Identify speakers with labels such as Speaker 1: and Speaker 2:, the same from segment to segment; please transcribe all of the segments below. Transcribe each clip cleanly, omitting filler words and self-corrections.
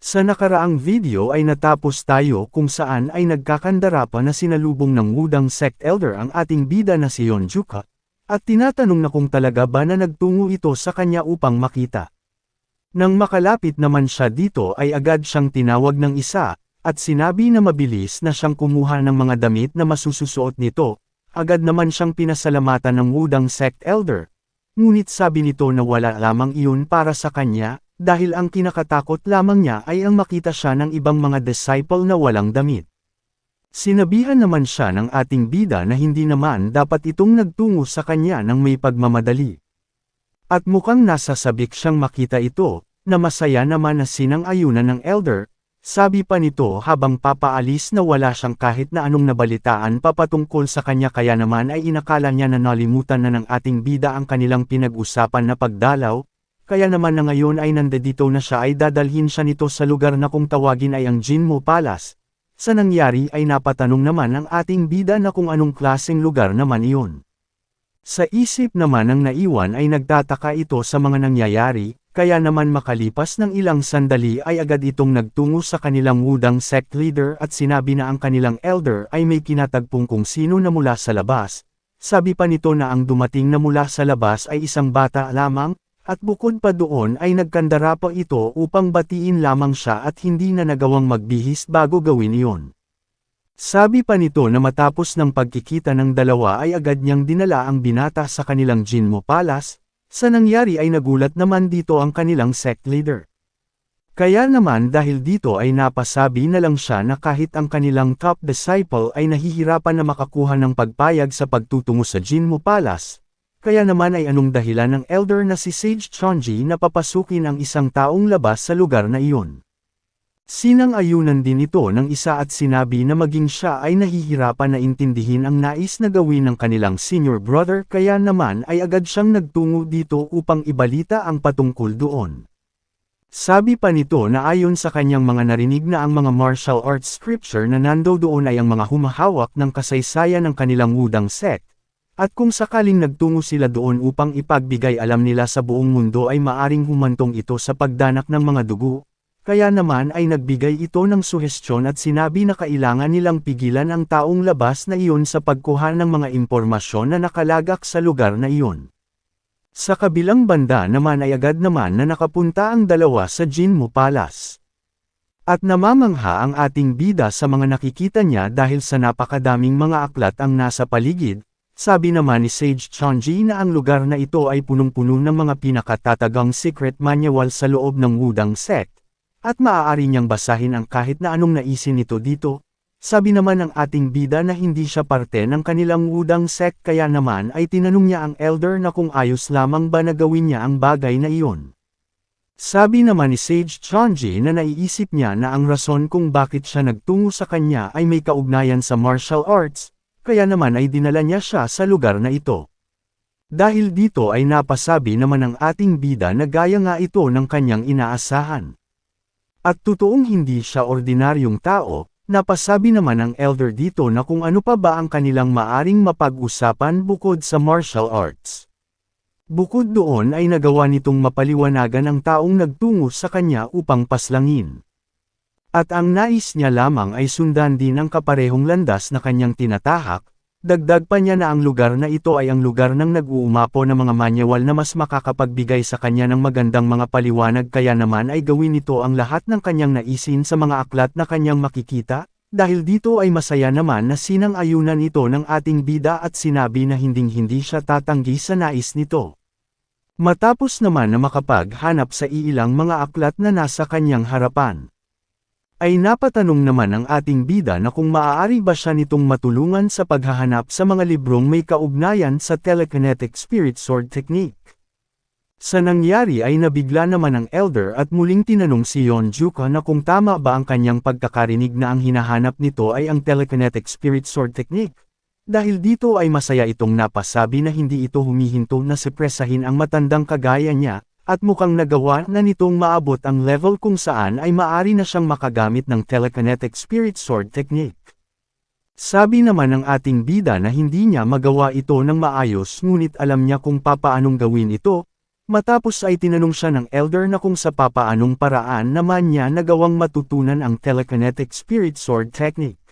Speaker 1: Sa nakaraang video ay natapos tayo kung saan ay nagkakandara pa na sinalubong ng Wudang Sect Elder ang ating bida na si Yonjuka, at tinatanong na kung talaga ba na nagtungo ito sa kanya upang makita. Nang makalapit naman siya dito ay agad siyang tinawag ng isa, at sinabi na mabilis na siyang kumuha ng mga damit na masususuot nito, agad naman siyang pinasalamatan ng Wudang Sect Elder. Ngunit sabi nito na wala lamang iyon para sa kanya, dahil ang kinakatakot lamang niya ay ang makita siya ng ibang mga disciple na walang damit. Sinabihan naman siya ng ating bida na hindi naman dapat itong nagtungo sa kanya ng may pagmamadali. At mukhang nasasabik siyang makita ito, na masaya naman na sinang-ayunan ng elder, sabi pa nito habang papaalis na wala siyang kahit na anong nabalitaan papatungkol sa kanya kaya naman ay inakala niya na nalimutan na ng ating bida ang kanilang pinag-usapan na pagdalaw, kaya naman na ngayon ay nandito na siya ay dadalhin siya nito sa lugar na kung tawagin ay ang Jinmo Palace. Sa nangyari ay napatanong naman ang ating bida na kung anong klaseng lugar naman iyon. Sa isip naman ng naiwan ay nagtataka ito sa mga nangyayari, kaya naman makalipas ng ilang sandali ay agad itong nagtungo sa kanilang Wudang Sect Leader at sinabi na ang kanilang elder ay may kinatagpong kung sino na mula sa labas. Sabi pa nito na ang dumating na mula sa labas ay isang bata lamang, at bukod pa doon ay nagkandara pa ito upang batiin lamang siya at hindi na nagawang magbihis bago gawin iyon. Sabi pa nito na matapos ng pagkikita ng dalawa ay agad niyang dinala ang binata sa kanilang Jinmo Palace. Sa nangyari ay nagulat naman dito ang kanilang sect leader. Kaya naman dahil dito ay napasabi na lang siya na kahit ang kanilang top disciple ay nahihirapan na makakuha ng pagpayag sa pagtutungo sa Jinmo Palace, kaya naman ay anong dahilan ng elder na si Sage Chonji na papasukin ang isang taong labas sa lugar na iyon. Sinang-ayunan din ito ng isa at sinabi na maging siya ay nahihirapan na intindihin ang nais na gawin ng kanilang senior brother kaya naman ay agad siyang nagtungo dito upang ibalita ang patungkol doon. Sabi pa nito na ayon sa kanyang mga narinig na ang mga martial arts scripture na nandoon ay ang mga humahawak ng kasaysayan ng kanilang Wudang Sect, at kung sakaling nagtungo sila doon upang ipagbigay alam nila sa buong mundo ay maaring humantong ito sa pagdanak ng mga dugo. Kaya naman ay nagbigay ito ng suhestyon at sinabi na kailangan nilang pigilan ang taong labas na iyon sa pagkuha ng mga impormasyon na nakalagak sa lugar na iyon. Sa kabilang banda naman ay agad naman na nakapunta ang dalawa sa Jinmo Palace. At namamangha ang ating bida sa mga nakikita niya dahil sa napakadaming mga aklat ang nasa paligid. Sabi naman ni Sage Chonji na ang lugar na ito ay punong-puno ng mga pinakatatagang secret manual sa loob ng Wudang Sect. At maaari niyang basahin ang kahit na anong naisin nito dito. Sabi naman ng ating bida na hindi siya parte ng kanilang Wudang Sect kaya naman ay tinanong niya ang elder na kung ayos lamang ba na gawin niya ang bagay na iyon. Sabi naman ni Sage Chonji na naiisip niya na ang rason kung bakit siya nagtungo sa kanya ay may kaugnayan sa martial arts, kaya naman ay dinala niya siya sa lugar na ito. Dahil dito ay napasabi naman ng ating bida na gaya nga ito ng kanyang inaasahan. At totoong hindi siya ordinaryong tao, napasabi naman ng elder dito na kung ano pa ba ang kanilang maaring mapag-usapan bukod sa martial arts. Bukod doon ay nagawa nitong mapaliwanagan ang taong nagtungo sa kanya upang paslangin. At ang nais niya lamang ay sundan din ang kaparehong landas na kanyang tinatahak. Dagdag pa niya na ang lugar na ito ay ang lugar ng nag-uumapo na mga manual na mas makakapagbigay sa kanya ng magandang mga paliwanag kaya naman ay gawin nito ang lahat ng kanyang naisin sa mga aklat na kanyang makikita, dahil dito ay masaya naman na sinang-ayunan ito ng ating bida at sinabi na hinding-hindi siya tatanggi sa nais nito. Matapos naman na makapaghanap sa iilang mga aklat na nasa kanyang harapan, ay napatanong naman ang ating bida na kung maaari ba siya nitong matulungan sa paghahanap sa mga librong may kaugnayan sa telekinetic spirit sword technique. Sa nangyari ay nabigla naman ang elder at muling tinanong si Yonjuka na kung tama ba ang kanyang pagkakarinig na ang hinahanap nito ay ang telekinetic spirit sword technique. Dahil dito ay masaya itong napasabi na hindi ito humihinto na sepresahin ang matandang kagaya niya, at mukhang nagawa na nitong maabot ang level kung saan ay maaari na siyang makagamit ng telekinetic spirit sword technique. Sabi naman ng ating bida na hindi niya magawa ito ng maayos ngunit alam niya kung papaanong gawin ito, Matapos ay tinanong siya ng Elder na kung sa papaanong paraan naman niya nagawang matutunan ang telekinetic spirit sword technique.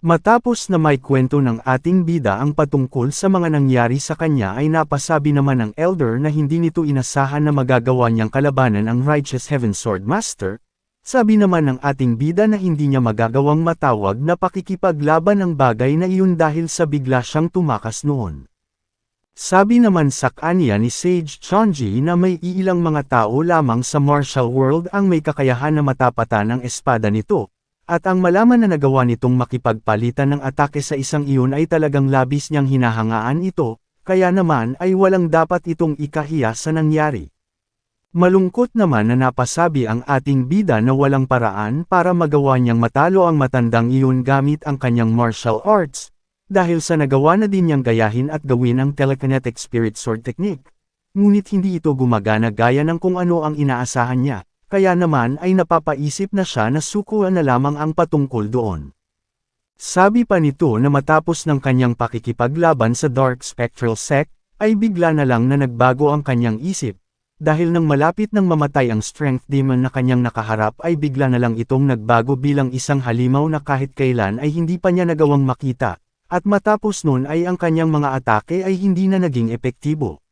Speaker 1: Matapos na may kwento ng ating bida ang patungkol sa mga nangyari sa kanya ay napasabi naman ng Elder na hindi nito inasahan na magagawa niyang kalabanan ang Righteous Heaven Sword Master. Sabi naman ng ating bida na hindi niya magagawang matawag na pakikipaglaban ang bagay na iyon dahil sa bigla siyang tumakas noon. Sabi naman sa kanya ni Sage Chonji na may iilang mga tao lamang sa martial world ang may kakayahan na matapatan ang espada nito, at ang malaman na nagawa nitong makipagpalitan ng atake sa isang iyon ay talagang labis niyang hinahangaan ito, kaya naman ay walang dapat itong ikahiya sa nangyari. Malungkot naman na napasabi ang ating bida na walang paraan para magawa niyang matalo ang matandang iyon gamit ang kanyang martial arts, dahil sa nagawa na din niyang gayahin at gawin ang telekinetic spirit sword technique. Ngunit hindi ito gumagana gaya ng kung ano ang inaasahan niya, kaya naman ay napapaisip na siya na sukuan na lamang ang patungkol doon. Sabi pa nito na matapos ng kanyang pakikipaglaban sa Dark Spectral Sect, ay bigla na lang na nagbago ang kanyang isip, dahil nang malapit nang mamatay ang Strength Demon na kanyang nakaharap ay bigla na lang itong nagbago bilang isang halimaw na kahit kailan ay hindi pa niya nagawang makita. At matapos nun ay ang kanyang mga atake ay hindi na naging epektibo.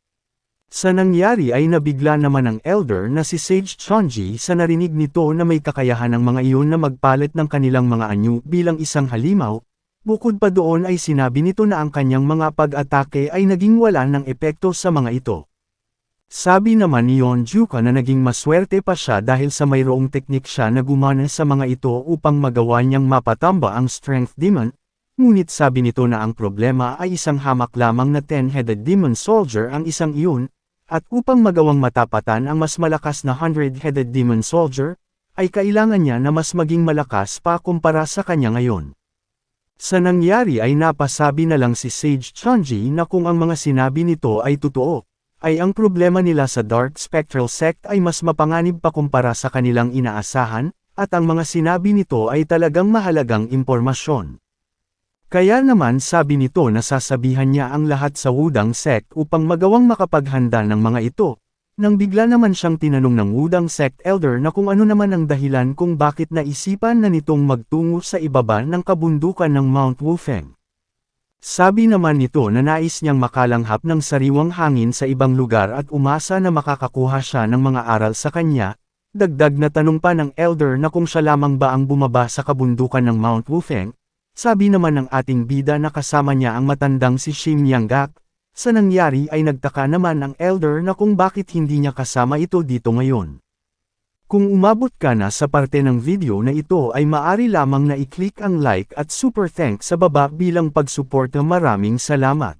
Speaker 1: Sa nangyari ay nabigla naman ang Elder na si Sage Chonji sa narinig nito na may kakayahan ng mga iyon na magpalit ng kanilang mga anyo bilang isang halimaw. Bukod pa doon ay sinabi nito na ang kanyang mga pag-atake ay naging wala ng epekto sa mga ito. Sabi naman ni Yonjuka na naging maswerte pa siya dahil sa mayroong teknik siya na gumana sa mga ito upang magawa niyang mapatamba ang Strength Demon. Ngunit sabi nito na ang problema ay isang hamak lamang na 10-headed demon soldier ang isang iyon, at upang magawang matapatan ang mas malakas na 100-headed demon soldier, ay kailangan niya na mas maging malakas pa kumpara sa kanya ngayon. Sa nangyari ay napasabi na lang si Sage Chonji na kung ang mga sinabi nito ay totoo, ay ang problema nila sa Dark Spectral Sect ay mas mapanganib pa kumpara sa kanilang inaasahan, at ang mga sinabi nito ay talagang mahalagang impormasyon. Kaya naman sabi nito na sasabihan niya ang lahat sa Wudang Sect upang magawang makapaghanda ng mga ito, nang bigla naman siyang tinanong ng Wudang Sect Elder na kung ano naman ang dahilan kung bakit naisipan na nitong magtungo sa ibaba ng kabundukan ng Mount Wufeng. Sabi naman nito na nais niyang makalanghap ng sariwang hangin sa ibang lugar at umasa na makakakuha siya ng mga aral sa kanya. Dagdag na tanong pa ng Elder na kung siya lamang ba ang bumaba sa kabundukan ng Mount Wufeng. Sabi naman ng ating bida na kasama niya ang matandang si Shim Yanggak. Sa nangyari ay nagtaka naman ang Elder na kung bakit hindi niya kasama ito dito ngayon. Kung umabot ka na sa parte ng video na ito ay maari lamang na i-click ang like at super thanks sa baba bilang pagsuporta. Maraming salamat.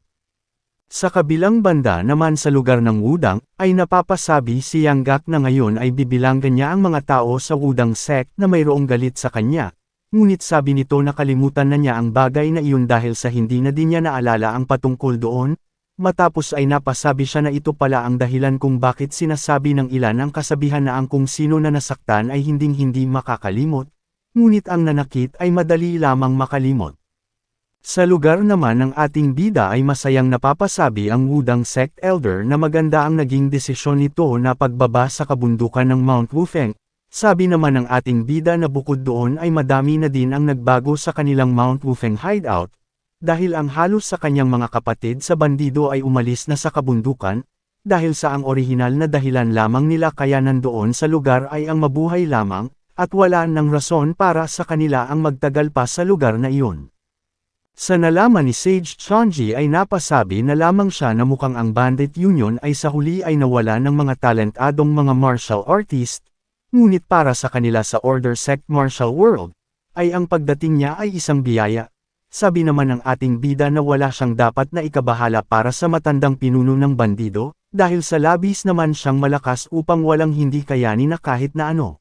Speaker 1: Sa kabilang banda naman sa lugar ng Wudang, ay napapasabi si Yanggak na ngayon ay bibilanggan niya ang mga tao sa Wudang Sect na mayroong galit sa kanya. Ngunit sabi nito na kalimutan na niya ang bagay na iyon dahil sa hindi na din niya naalala ang patungkol doon, matapos ay napasabi siya na ito pala ang dahilan kung bakit sinasabi ng ilan ang kasabihan na ang kung sino na nasaktan ay hinding-hindi makakalimot, ngunit ang nanakit ay madali lamang makalimot. Sa lugar naman ng ating bida ay masayang napapasabi ang Wudang Sect Elder na maganda ang naging desisyon nito na pagbaba sa kabundukan ng Mount Wufeng. Sabi naman ng ating bida na bukod doon ay madami na din ang nagbago sa kanilang Mount Wufeng hideout, dahil ang halos sa kanyang mga kapatid sa bandido ay umalis na sa kabundukan, dahil sa ang orihinal na dahilan lamang nila kaya nandoon sa lugar ay ang mabuhay lamang, at wala nang rason para sa kanila ang magtagal pa sa lugar na iyon. Sa nalaman ni Sage Chonji ay napasabi na lamang siya na mukhang ang Bandit Union ay sa huli ay nawala ng mga talentadong mga martial artist. Ngunit para sa kanila sa Order Sect Martial World, ay ang pagdating niya ay isang biyaya. Sabi naman ng ating bida na wala siyang dapat na ikabahala para sa matandang pinuno ng bandido, dahil sa labis naman siyang malakas upang walang hindi kayanin na kahit na ano.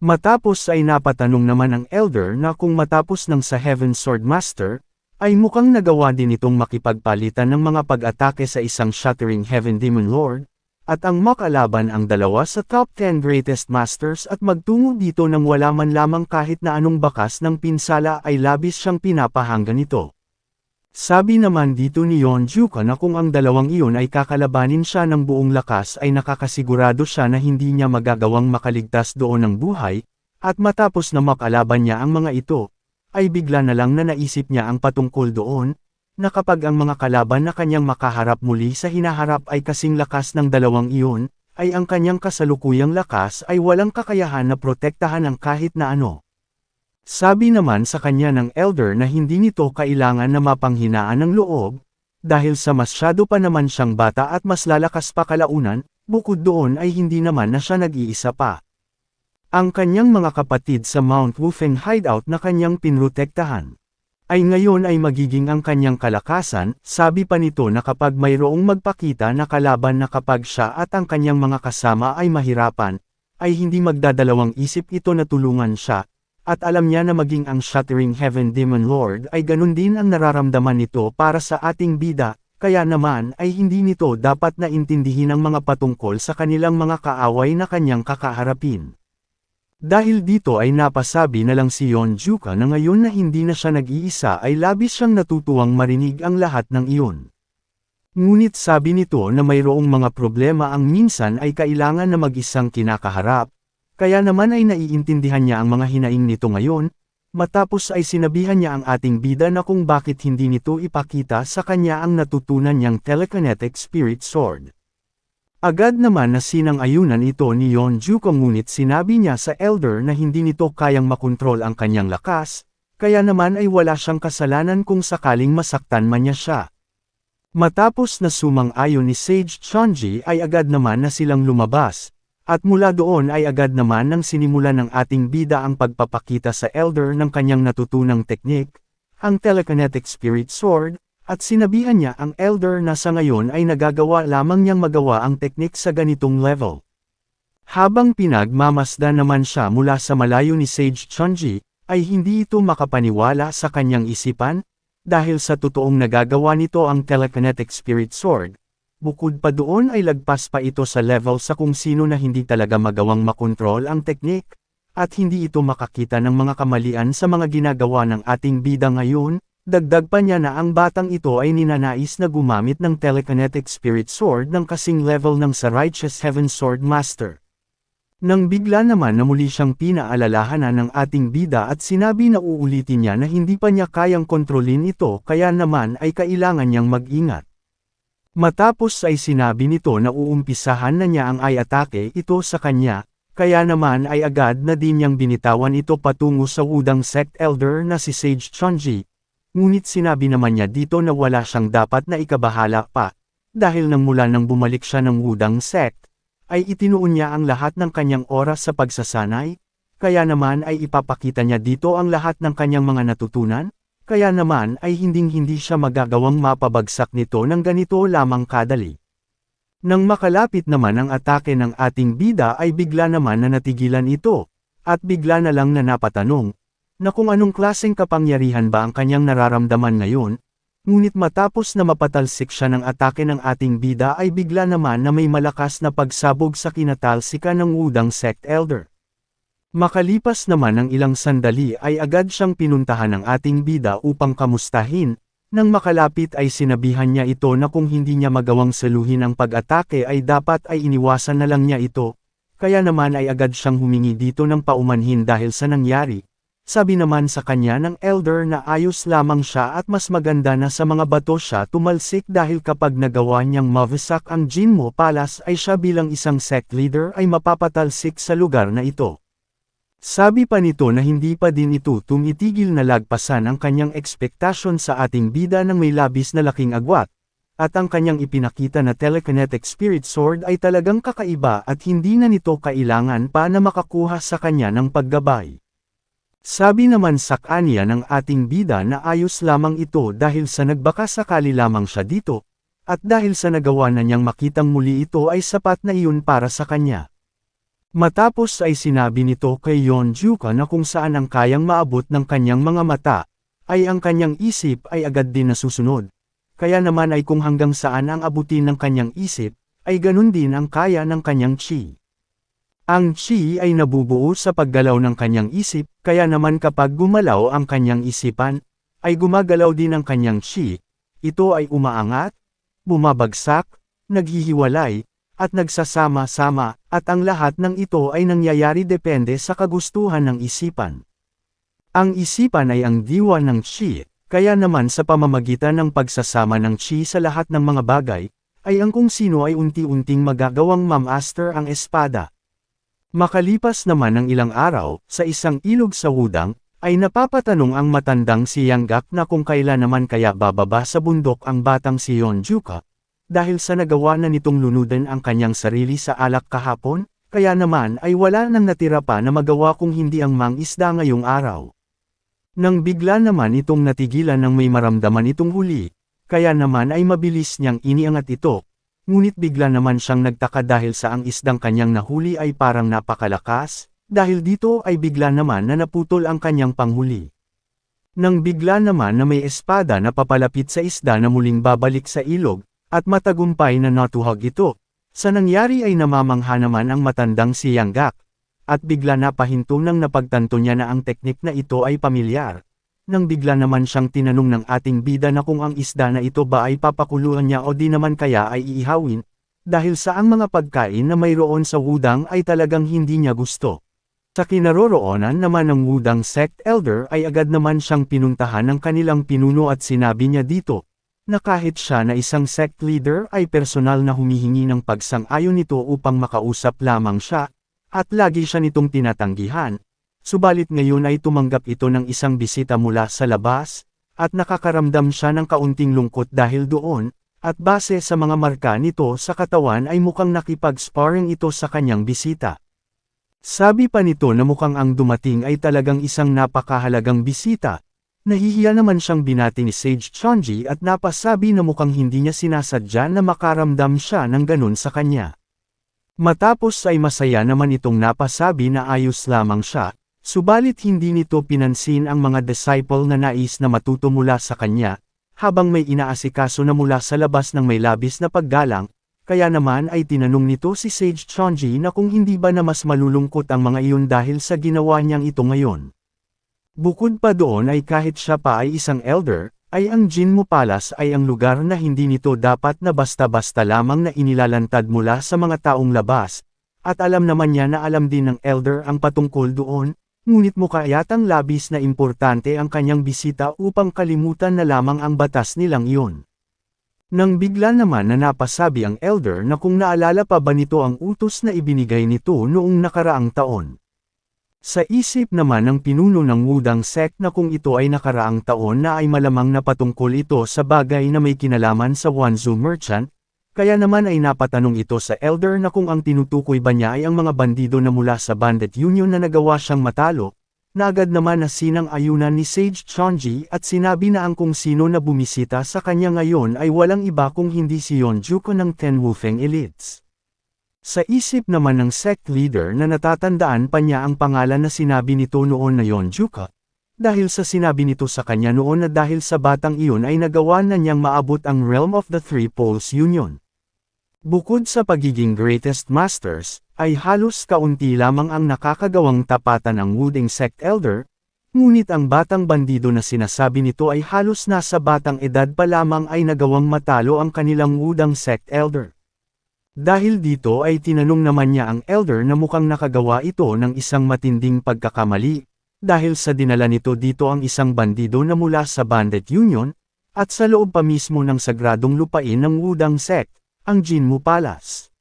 Speaker 1: Matapos ay napatanong naman ang Elder na kung matapos ng sa Heaven Sword Master, ay mukhang nagawa din itong makipagpalitan ng mga pag-atake sa isang Shattering Heaven Demon Lord, at ang makalaban ang dalawa sa top 10 greatest masters at magtungo dito nang wala man lamang kahit na anong bakas ng pinsala ay labis siyang pinapahanggan nito. Sabi naman dito ni Yeonjuka na kung ang dalawang iyon ay kakalabanin siya ng buong lakas ay nakakasigurado siya na hindi niya magagawang makaligtas doon ng buhay, at matapos na makalaban niya ang mga ito, ay bigla na lang na naisip niya ang patungkol doon, na kapag ang mga kalaban na kanyang makaharap muli sa hinaharap ay kasing lakas ng dalawang iyon, ay ang kanyang kasalukuyang lakas ay walang kakayahan na protektahan ang kahit na ano. Sabi naman sa kanya ng elder na hindi nito kailangan na mapanghinaan ng loob, dahil sa masyado pa naman siyang bata at mas lalakas pa kalaunan, bukod doon ay hindi naman na siya nag-iisa pa. Ang kanyang mga kapatid sa Mount Wufeng hideout na kanyang pinrotektahan, ay ngayon ay magiging ang kanyang kalakasan. Sabi pa nito na kapag mayroong magpakita na kalaban na kapag siya at ang kanyang mga kasama ay mahirapan, ay hindi magdadalawang isip ito na tulungan siya. At alam niya na maging ang Shattering Heaven Demon Lord ay ganun din ang nararamdaman nito para sa ating bida, kaya naman ay hindi nito dapat na intindihin ang mga patungkol sa kanilang mga kaaway na kanyang kakaharapin. Dahil dito ay napasabi na lang si Yeonjuka na ngayon na hindi na siya nag-iisa ay labis siyang natutuwang marinig ang lahat ng iyon. Ngunit sabi nito na mayroong mga problema ang minsan ay kailangan na mag-isang kinakaharap. Kaya naman ay naiintindihan niya ang mga hinaing nito ngayon, matapos ay sinabihan niya ang ating bida na kung bakit hindi nito ipakita sa kanya ang natutunan niyang telekinetic spirit sword. Agad naman na sinang-ayunan ito ni Yeonjuka ngunit sinabi niya sa elder na hindi nito kayang makontrol ang kanyang lakas, kaya naman ay wala siyang kasalanan kung sakaling masaktan man niya siya. Matapos na sumang-ayon ni Sage Chunji ay agad naman na silang lumabas. At mula doon ay agad naman nang sinimulan ng ating bida ang pagpapakita sa elder ng kanyang natutunang teknik, ang telekinetic spirit sword, at sinabihan niya ang elder na sa ngayon ay nagagawa lamang niyang magawa ang teknik sa ganitong level. Habang pinagmamasdan naman siya mula sa malayo ni Sage Chunji, ay hindi ito makapaniwala sa kanyang isipan, dahil sa totoong nagagawa nito ang telekinetic spirit sword. Bukod pa doon ay lagpas pa ito sa level sa kung sino na hindi talaga magawang makontrol ang teknik, at hindi ito makakita ng mga kamalian sa mga ginagawa ng ating bida ngayon. Dagdag pa niya na ang batang ito ay ninanais na gumamit ng telekinetic spirit sword ng kasing level ng sa Righteous Heaven Sword Master. Nang bigla naman na muli siyang pinaalalahanan ng ating bida at sinabi na uulitin niya na hindi pa niya kayang kontrolin ito kaya naman ay kailangan niyang mag-ingat. Matapos ay sinabi nito na uumpisahan na niya ang ay-atake ito sa kanya, kaya naman ay agad na din niyang binitawan ito patungo sa wudang sect elder na si Sage Chunji. Ngunit sinabi naman niya dito na wala siyang dapat na ikabahala pa, dahil nang mula nang bumalik siya ng wudang sect, ay itinuon niya ang lahat ng kanyang oras sa pagsasanay, kaya naman ay ipapakita niya dito ang lahat ng kanyang mga natutunan. Kaya naman ay hinding-hindi siya magagawang mapabagsak nito ng ganito lamang kadali. Nang makalapit naman ang atake ng ating bida ay bigla naman na natigilan ito, at bigla na lang na napatanong, na kung anong klaseng kapangyarihan ba ang kanyang nararamdaman ngayon, ngunit matapos na mapatalsik siya ng atake ng ating bida ay bigla naman na may malakas na pagsabog sa kinatalsika ng wudang sect elder. Makalipas naman ng ilang sandali ay agad siyang pinuntahan ng ating bida upang kamustahin, nang makalapit ay sinabihan niya ito na kung hindi niya magawang saluhin ang pag-atake ay dapat ay iniwasan na lang niya ito, kaya naman ay agad siyang humingi dito ng paumanhin dahil sa nangyari. Sabi naman sa kanya ng elder na ayos lamang siya at mas maganda na sa mga bato siya tumalsik dahil kapag nagawa niyang mawasak ang Jinmo Palace ay siya bilang isang sect leader ay mapapatalsik sa lugar na ito. Sabi pa nito na hindi pa din ito tumitigil na lagpasan ang kanyang ekspektasyon sa ating bida ng may labis na laking agwat, at ang kanyang ipinakita na telekinetic spirit sword ay talagang kakaiba at hindi na nito kailangan pa na makakuha sa kanya ng paggabay. Sabi naman sa kanya ng ating bida na ayos lamang ito dahil sa nagbaka sakali lamang siya dito, at dahil sa nagawa na niyang makitang muli ito ay sapat na iyon para sa kanya. Matapos ay sinabi nito kay Yeonjuka na kung saan ang kayang maabot ng kanyang mga mata, ay ang kanyang isip ay agad din nasusunod. Kaya naman ay kung hanggang saan ang abutin ng kanyang isip, ay ganun din ang kaya ng kanyang chi. Ang chi ay nabubuo sa paggalaw ng kanyang isip, kaya naman kapag gumalaw ang kanyang isipan, ay gumagalaw din ang kanyang chi, ito ay umaangat, bumabagsak, naghihiwalay, at nagsasama-sama, at ang lahat ng ito ay nangyayari depende sa kagustuhan ng isipan. Ang isipan ay ang diwa ng chi, kaya naman sa pamamagitan ng pagsasama ng chi sa lahat ng mga bagay, ay ang kung sino ay unti-unting magagawang mamaster ang espada. Makalipas naman ng ilang araw, sa isang ilog sa Wudang, ay napapatanong ang matandang si Yanggak na kung kailan naman kaya bababa sa bundok ang batang si Yeonjuka, dahil sa nagawa na nitong lunudan ang kanyang sarili sa alak kahapon, kaya naman ay wala nang natira pa na magawa kung hindi ang mangisda ngayong araw. Nang bigla naman itong natigilan ng may maramdaman itong huli, kaya naman ay mabilis niyang iniangat ito, ngunit bigla naman siyang nagtaka dahil sa ang isdang kanyang nahuli ay parang napakalakas, dahil dito ay bigla naman na naputol ang kanyang panghuli. Nang bigla naman na may espada na papalapit sa isda na muling babalik sa ilog, at matagumpay na natuhag ito, sa nangyari ay namamangha naman ang matandang si Yanggak, at bigla na pahinto nang napagtanto niya na ang teknik na ito ay pamilyar. Nang bigla naman siyang tinanong ng ating bida na kung ang isda na ito ba ay papakuluan niya o di naman kaya ay iihawin, dahil sa ang mga pagkain na mayroon sa Wudang ay talagang hindi niya gusto. Sa kinaroroonan naman ng Wudang Sect Elder ay agad naman siyang pinuntahan ng kanilang pinuno at sinabi niya dito, na kahit siya na isang sect leader ay personal na humihingi ng pagsang-ayon nito upang makausap lamang siya, at lagi siya nitong tinatanggihan. Subalit ngayon ay tumanggap ito ng isang bisita mula sa labas, at nakakaramdam siya ng kaunting lungkot dahil doon, at base sa mga marka nito sa katawan ay mukhang nakipag-sparring ito sa kanyang bisita. Sabi pa nito na mukhang ang dumating ay talagang isang napakahalagang bisita. Nahihiya naman siyang binati ni Sage Chonji at napasabi na mukhang hindi niya sinasadya na makaramdam siya ng ganun sa kanya. Matapos ay masaya naman itong napasabi na ayos lamang siya, subalit hindi nito pinansin ang mga disciple na nais na matuto mula sa kanya, habang may inaasikaso na mula sa labas ng may labis na paggalang, kaya naman ay tinanong nito si Sage Chonji na kung hindi ba na mas malulungkot ang mga iyon dahil sa ginawa niyang ito ngayon. Bukod pa doon ay kahit siya pa ay isang elder, ay ang Jinmu Palace ay ang lugar na hindi nito dapat na basta-basta lamang na inilalantad mula sa mga taong labas, at alam naman niya na alam din ng elder ang patungkol doon, ngunit mukha yatang labis na importante ang kanyang bisita upang kalimutan na lamang ang batas nilang iyon. Nang bigla naman na napasabi ang elder na kung naalala pa ba nito ang utos na ibinigay nito noong nakaraang taon. Sa isip naman ng pinuno ng Wudang Sect na kung ito ay nakaraang taon na ay malamang na patungkol ito sa bagay na may kinalaman sa Wanzhou Merchant, kaya naman ay napatanong ito sa elder na kung ang tinutukoy ba niya ay ang mga bandido na mula sa Bandit Union na nagawa siyang matalo, na agad naman na sinang-ayunan ni Sage Chonji at sinabi na ang kung sino na bumisita sa kanya ngayon ay walang iba kung hindi si Yeonjuka ng Ten Wufeng Elites. Sa isip naman ng sect leader na natatandaan pa niya ang pangalan na sinabi nito noon na Yeonjuka, dahil sa sinabi nito sa kanya noon na dahil sa batang iyon ay nagawa na niyang maabot ang Realm of the Three Poles Union. Bukod sa pagiging greatest masters, ay halos kaunti lamang ang nakakagawang tapatan ng Wudang Sect Elder, ngunit ang batang bandido na sinasabi nito ay halos nasa batang edad pa lamang ay nagawang matalo ang kanilang Wudang Sect Elder. Dahil dito ay tinanong naman niya ang elder na mukhang nakagawa ito ng isang matinding pagkakamali, dahil sa dinala nito dito ang isang bandido na mula sa Bandit Union, at sa loob pa mismo ng sagradong lupain ng Wudang Sect, ang Jinmu Palace.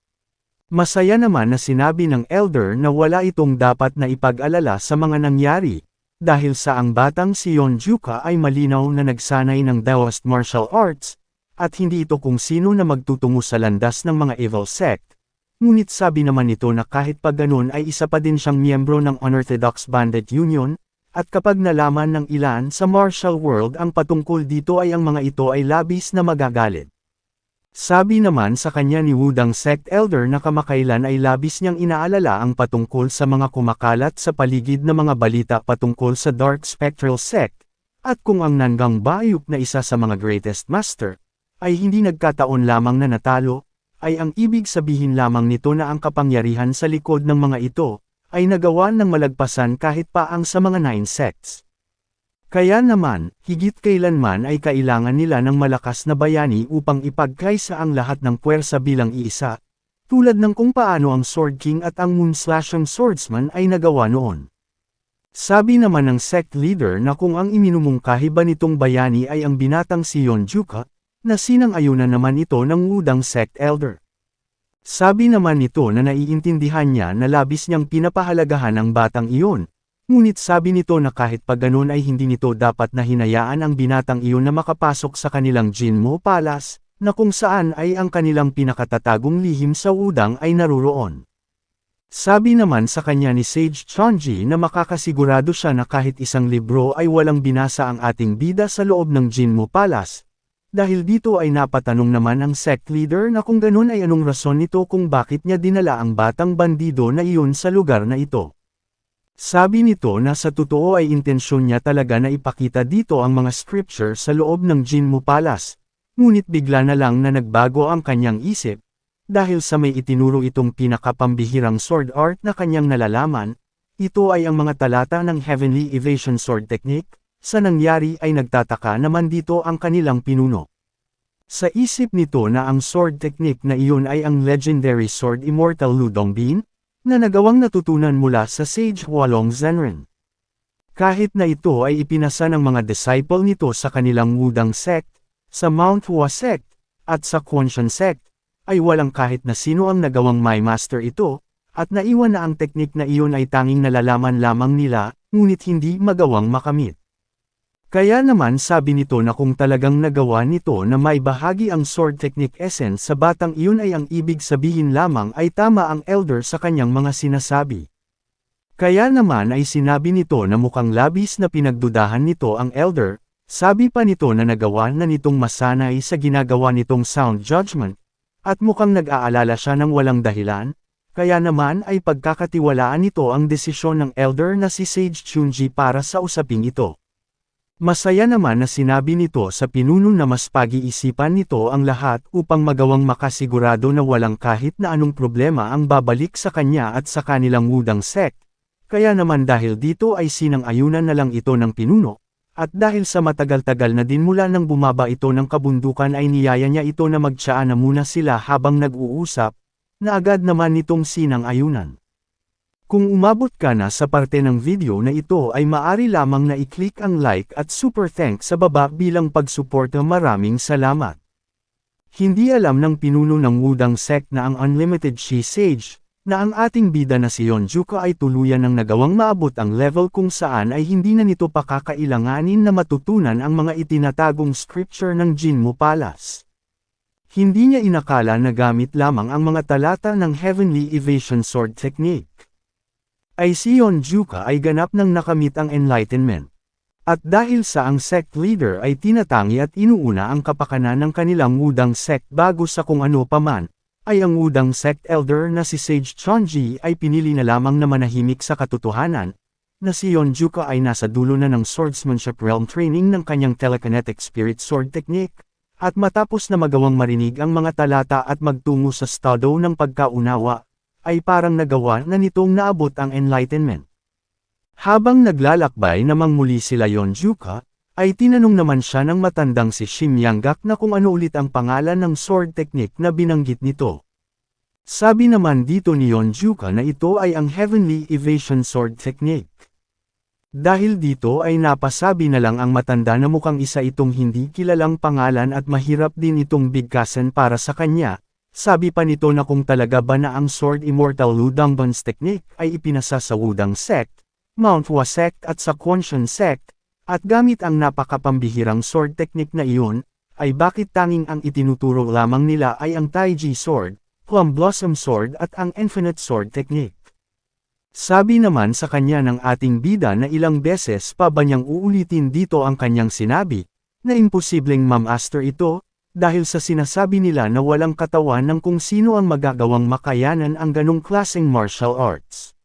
Speaker 1: Masaya naman na sinabi ng elder na wala itong dapat na ipag-alala sa mga nangyari, dahil sa ang batang si Yeonjuka ay malinaw na nagsanay ng Daoist martial arts, at hindi ito kung sino na magtutungo sa landas ng mga evil sect, ngunit sabi naman nito na kahit pa ganun ay isa pa din siyang miyembro ng Unorthodox Bandit Union, at kapag nalaman ng ilan sa martial world ang patungkol dito ay ang mga ito ay labis na magagalit. Sabi naman sa kanya ni Wudang Sect Elder na kamakailan ay labis niyang inaalala ang patungkol sa mga kumakalat sa paligid na mga balita patungkol sa Dark Spectral Sect, at kung ang Nangang Bayuk na isa sa mga greatest master, ay hindi nagkataon lamang na natalo, ay ang ibig sabihin lamang nito na ang kapangyarihan sa likod ng mga ito, ay nagawa ng malagpasan kahit pa ang sa mga 9 sects. Kaya naman, higit kailanman ay kailangan nila ng malakas na bayani upang ipagkaisa ang lahat ng puwersa bilang iisa, tulad ng kung paano ang Sword King at ang Moonslashing Swordsman ay nagawa noon. Sabi naman ng sect leader na kung ang iminumungkahi ba nitong bayani ay ang binatang si Yonjuka, na sinang-ayunan naman ito ng wudang sect elder. Sabi naman nito na naiintindihan niya na labis niyang pinapahalagahan ang batang iyon, ngunit sabi nito na kahit pa ganun ay hindi nito dapat na hinayaan ang binatang iyon na makapasok sa kanilang Jinmo Palace, na kung saan ay ang kanilang pinakatatagong lihim sa wudang ay naruroon. Sabi naman sa kanya ni Sage Chonji na makakasigurado siya na kahit isang libro ay walang binasa ang ating bida sa loob ng Jinmo Palace. Dahil dito ay napatanong naman ang sect leader na kung ganun ay anong rason nito kung bakit niya dinala ang batang bandido na iyon sa lugar na ito. Sabi nito na sa totoo ay intensyon niya talaga na ipakita dito ang mga scripture sa loob ng Jinmo Palace, ngunit bigla na lang na nagbago ang kanyang isip, dahil sa may itinuro itong pinakapambihirang sword art na kanyang nalalaman, ito ay ang mga talata ng Heavenly Evasion Sword Technique. Sa nangyari ay nagtataka naman dito ang kanilang pinuno. Sa isip nito na ang sword technique na iyon ay ang legendary sword Immortal Ludongbin, na nagawang natutunan mula sa Sage Hualong Zenrin. Kahit na ito ay ipinasa ng mga disciple nito sa kanilang wudang sect, sa Mount Hua sect, at sa Quanshan sect, ay walang kahit na sino ang nagawang may master ito, at naiwan na ang teknik na iyon ay tanging nalalaman lamang nila, ngunit hindi magawang makamit. Kaya naman sabi nito na kung talagang nagawa nito na may bahagi ang sword technique essence sa batang iyon ay ang ibig sabihin lamang ay tama ang elder sa kanyang mga sinasabi. Kaya naman ay sinabi nito na mukhang labis na pinagdudahan nito ang elder, sabi pa nito na nagawa na nitong masanay sa ginagawa nitong sound judgment, at mukhang nag-aalala siya ng walang dahilan, kaya naman ay pagkakatiwalaan nito ang desisyon ng elder na si Sage Chunji para sa usaping ito. Masaya naman na sinabi nito sa pinuno na mas pag-iisipan nito ang lahat upang magawang makasigurado na walang kahit na anong problema ang babalik sa kanya at sa kanilang wudang sect. Kaya naman dahil dito ay sinang-ayunan na lang ito ng pinuno, at dahil sa matagal-tagal na din mula nang bumaba ito ng kabundukan ay niyaya niya ito na magtiyaan na muna sila habang nag-uusap, na agad naman nitong sinang-ayunan. Kung umabot ka na sa parte ng video na ito ay maari lamang na i-click ang like at super thanks sa baba bilang pagsuporta. Maraming salamat. Hindi alam ng pinuno ng wudang sect na ang Unlimited Shi Sage, na ang ating bida na si Yonjuka ay tuluyan ng nagawang maabot ang level kung saan ay hindi na nito pa kakailanganin na matutunan ang mga itinatagong scripture ng Jinmo Palace. Hindi niya inakala na gamit lamang ang mga talata ng Heavenly Evasion Sword Technique ay si Yonjuka ay ganap nang nakamit ang enlightenment. At dahil sa ang sect leader ay tinatangi at inuuna ang kapakanan ng kanilang wudang sect bago sa kung ano paman, ay ang wudang sect elder na si Sage Chonji ay pinili na lamang na manahimik sa katotohanan, na si Yonjuka ay nasa dulo na ng swordsmanship realm training ng kanyang telekinetic spirit sword technique, at matapos na magawang marinig ang mga talata at magtungo sa estado ng pagkaunawa, ay parang nagawa na nitong naabot ang enlightenment. Habang naglalakbay namang muli sila Yonjuka, ay tinanong naman siya ng matandang si Shimyanggak na kung ano ulit ang pangalan ng sword technique na binanggit nito. Sabi naman dito ni Yonjuka na ito ay ang Heavenly Evasion Sword Technique. Dahil dito ay napasabi na lang ang matanda na mukhang isa itong hindi kilalang pangalan at mahirap din itong bigkasan para sa kanya. Sabi pa nito na kung talaga ba na ang Sword Immortal Ludongbin's Technique ay ipinasa sa wudang sect, Mount Hua sect at sa Quanshan sect, at gamit ang napakapambihirang sword technique na iyon, ay bakit tanging ang itinuturo lamang nila ay ang Taiji Sword, Plum Blossom Sword at ang Infinite Sword Technique. Sabi naman sa kanya ng ating bida na ilang beses pa ba niyang uulitin dito ang kanyang sinabi, na imposibleng mamaster ito, dahil sa sinasabi nila na walang katawan ng kung sino ang magagawang makayanan ang ganong klaseng martial arts.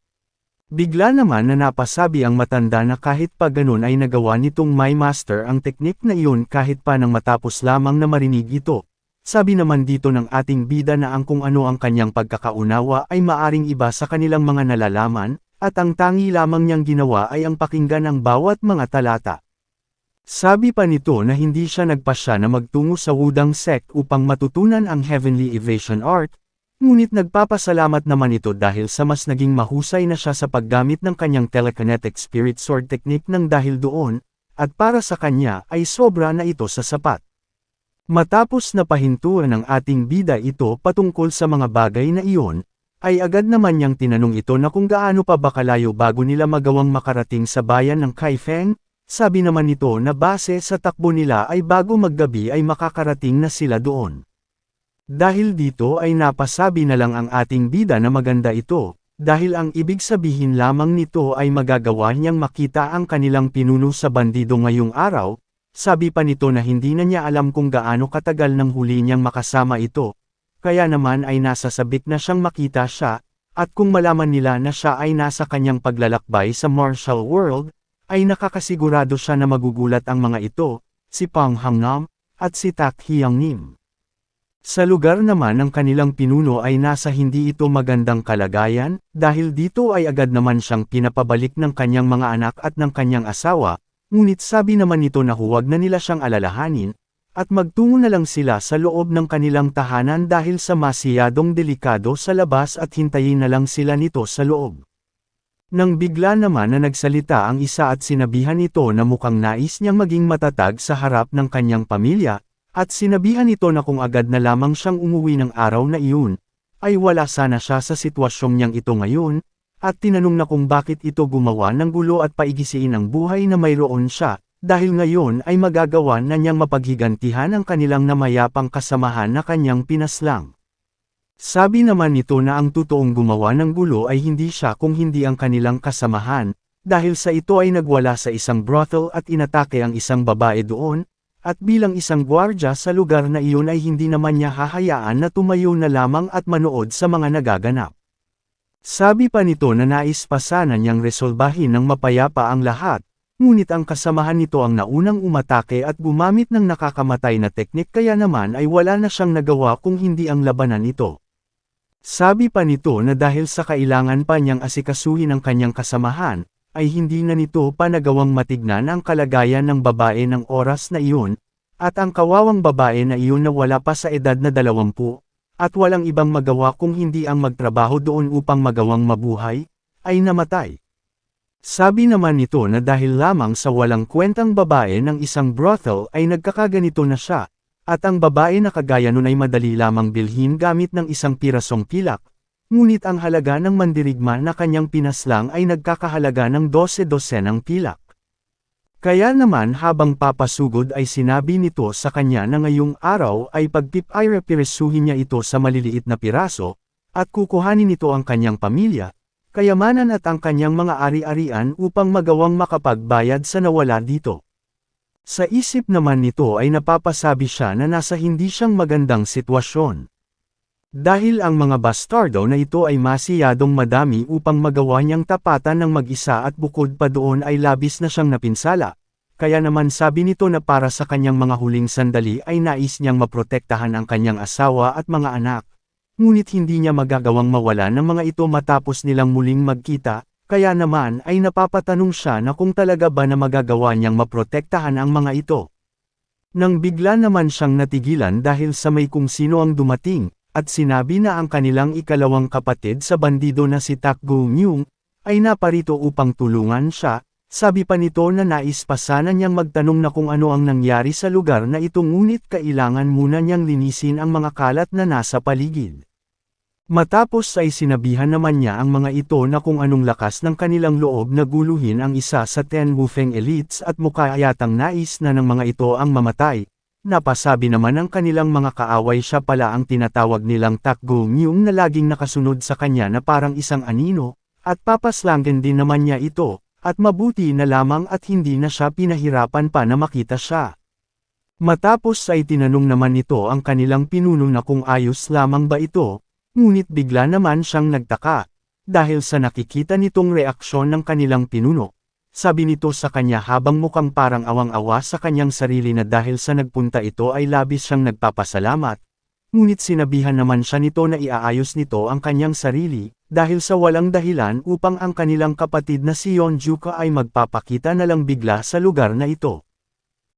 Speaker 1: Bigla naman na napasabi ang matanda na kahit pa ganon ay nagawa nitong may master ang teknik na iyon kahit pa nang matapos lamang na marinig ito. Sabi naman dito ng ating bida na ang kung ano ang kanyang pagkakaunawa ay maaring iba sa kanilang mga nalalaman, at ang tangi lamang niyang ginawa ay ang pakinggan ang bawat mga talata. Sabi pa nito na hindi siya nagpasya na magtungo sa Wudang sect upang matutunan ang Heavenly Evasion Art, ngunit nagpapasalamat naman ito dahil sa mas naging mahusay na siya sa paggamit ng kanyang telekinetic spirit sword technique nang dahil doon, at para sa kanya ay sobra na ito sa sapat. Matapos na pahintuan ng ating bida ito patungkol sa mga bagay na iyon, ay agad naman niyang tinanong ito na kung gaano pa ba kalayo bago nila magawang makarating sa bayan ng Kaifeng. Sabi naman nito na base sa takbo nila ay bago maggabi ay makakarating na sila doon. Dahil dito ay napasabi na lang ang ating bida na maganda ito, dahil ang ibig sabihin lamang nito ay magagawa niyang makita ang kanilang pinuno sa bandido ngayong araw. Sabi pa nito na hindi na niya alam kung gaano katagal nang huli niyang makasama ito, kaya naman ay nasasabik na siyang makita siya, at kung malaman nila na siya ay nasa kanyang paglalakbay sa martial world, ay nakakasigurado siya na magugulat ang mga ito, si Pang Hangnam, at si Tak Hyangnim. Sa lugar naman ng kanilang pinuno ay nasa hindi ito magandang kalagayan, dahil dito ay agad naman siyang pinapabalik ng kanyang mga anak at ng kanyang asawa, ngunit sabi naman nito na huwag na nila siyang alalahanin, at magtungo na lang sila sa loob ng kanilang tahanan dahil sa masyadong delikado sa labas at hintayin na lang sila nito sa loob. Nang bigla naman na nagsalita ang isa at sinabihan ito na mukhang nais niyang maging matatag sa harap ng kanyang pamilya, at sinabihan ito na kung agad na lamang siyang umuwi ng araw na iyon, ay wala sana siya sa sitwasyong niyang ito ngayon, at tinanong na kung bakit ito gumawa ng gulo at paigisiin ang buhay na mayroon siya, dahil ngayon ay magagawa na niyang mapaghigantihan ang kanilang namayapang kasamahan na kanyang pinaslang. Sabi naman nito na ang totoong gumawa ng gulo ay hindi siya kung hindi ang kanilang kasamahan, dahil sa ito ay nagwala sa isang brothel at inatake ang isang babae doon, at bilang isang gwardya sa lugar na iyon ay hindi naman niya hahayaan na tumayo na lamang at manood sa mga nagaganap. Sabi pa nito na nais pa sana niyang resolbahin ng mapayapa ang lahat, ngunit ang kasamahan nito ang naunang umatake at gumamit ng nakakamatay na teknik kaya naman ay wala na siyang nagawa kung hindi ang labanan ito. Sabi pa nito na dahil sa kailangan pa niyang asikasuhin ang kanyang kasamahan, ay hindi na nito pa nagawang matignan ang kalagayan ng babae ng oras na iyon, at ang kawawang babae na iyon na wala pa sa edad na 20, at walang ibang magawa kung hindi ang magtrabaho doon upang magawang mabuhay, ay namatay. Sabi naman nito na dahil lamang sa walang kwentang babae ng isang brothel ay nagkakaganito na siya, at ang babae na kagaya nun ay madali lamang bilhin gamit ng isang pirasong pilak, ngunit ang halaga ng mandirigma na kanyang pinaslang ay nagkakahalaga ng 12 ng pilak. Kaya naman habang papasugod ay sinabi nito sa kanya na ngayong araw ay pagpipirasuhin niya ito sa maliliit na piraso, at kukuhanin nito ang kanyang pamilya, kayamanan at ang kanyang mga ari-arian upang magawang makapagbayad sa nawala dito. Sa isip naman nito ay napapasabi siya na nasa hindi siyang magandang sitwasyon. Dahil ang mga bastardo na ito ay masyadong madami upang magawa niyang tapatan ng mag-isa at bukod pa doon ay labis na siyang napinsala, kaya naman sabi nito na para sa kanyang mga huling sandali ay nais niyang maprotektahan ang kanyang asawa at mga anak, ngunit hindi niya magagawang mawala ng mga ito matapos nilang muling magkita. Kaya naman ay napapatanong siya na kung talaga ba na magagawa niyang maprotektahan ang mga ito. Nang bigla naman siyang natigilan dahil sa may kung sino ang dumating, at sinabi na ang kanilang ikalawang kapatid sa bandido na si Tak Go-myung, ay naparito upang tulungan siya, sabi pa nito na nais pa sana niyang magtanong na kung ano ang nangyari sa lugar na ito ngunit kailangan muna niyang linisin ang mga kalat na nasa paligid. Matapos ay sinabihan naman niya ang mga ito na kung anong lakas ng kanilang loob na guluhin ang isa sa 10 Wufeng elites at mukha yatang nais na ng mga ito ang mamatay. Napasabi naman ng kanilang mga kaaway siya pala ang tinatawag nilang Tak Go-myung na laging nakasunod sa kanya na parang isang anino, at papaslangin din naman niya ito, at mabuti na lamang at hindi na siya pinahirapan pa na makita siya. Matapos ay tinanong naman nito ang kanilang pinuno na kung ayos lamang ba ito, ngunit bigla naman siyang nagtaka, dahil sa nakikita nitong reaksyon ng kanilang pinuno. Sabi nito sa kanya habang mukhang parang awang-awa sa kanyang sarili na dahil sa nagpunta ito ay labis siyang nagpapasalamat, ngunit sinabihan naman siya nito na iaayos nito ang kanyang sarili, dahil sa walang dahilan upang ang kanilang kapatid na si Yeonjuka ay magpapakita na lang bigla sa lugar na ito.